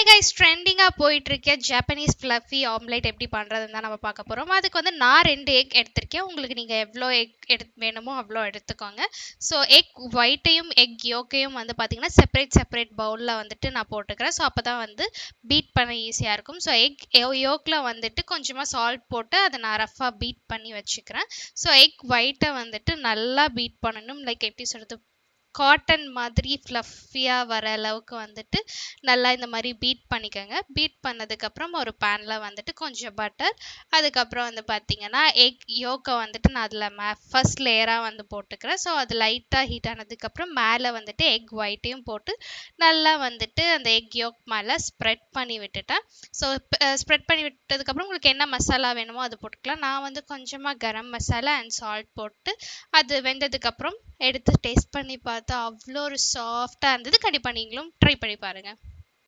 Hi guys, ட்ரெண்டிங்காக போயிட்டுருக்க Japanese fluffy omelette எப்படி பண்ணுறதுன்னு தான் நம்ம பார்க்க போகிறோம். அதுக்கு வந்து நான் 2 எக் எடுத்திருக்கேன். உங்களுக்கு நீங்கள் எவ்வளோ எக் வேணுமோ அவ்வளோ எடுத்துக்கோங்க. ஸோ எக் ஒயிட்டையும் எக் யோக்கையும் வந்து பார்த்திங்கன்னா செப்பரேட் பவுலில் வந்துட்டு நான் போட்டுக்கிறேன். ஸோ அப்போ தான் வந்து பீட் பண்ண ஈஸியாக இருக்கும். ஸோ எக் யோக்கில் வந்துட்டு கொஞ்சமாக சால்ட் போட்டு அதை நான் ரஃபாக பீட் பண்ணி வச்சுக்கிறேன். ஸோ எக் ஒயிட்டை வந்துட்டு நல்லா பீட் பண்ணணும். லைக் எப்படி சொல்கிறது, காட்டன் மாதிரி ஃப்ளஃபியாக வர அளவுக்கு வந்துட்டு நல்லா இந்த மாதிரி பீட் பண்ணிக்கோங்க. பீட் பண்ணதுக்கப்புறம் ஒரு பேனில் வந்துட்டு கொஞ்சம் பட்டர், அதுக்கப்புறம் வந்து பார்த்திங்கன்னா எக் யோக்கை வந்துட்டு நான் அதில் ஃபர்ஸ்ட் லேயராக வந்து போட்டுக்கிறேன். ஸோ அது லைட்டாக ஹீட் ஆனதுக்கப்புறம் மேலே வந்துட்டு எக் ஒயிட்டையும் போட்டு நல்லா வந்துட்டு அந்த எக் யோக் மேலே ஸ்ப்ரெட் பண்ணி விட்டுட்டேன். ஸோ ஸ்ப்ரெட் பண்ணி விட்டதுக்கப்புறம் உங்களுக்கு என்ன மசாலா வேணுமோ அது போட்டுக்கலாம். நான் வந்து கொஞ்சமாக கரம் மசாலா அண்ட் சால்ட் போட்டு அது வெந்ததுக்கப்புறம் எடுத்து டேஸ்ட் பண்ணி பார்த்தா அவ்வளோ ஒரு சாஃப்டாக இருந்தது. கண்டிப்பாக நீங்களும் ட்ரை பண்ணி பாருங்கள்.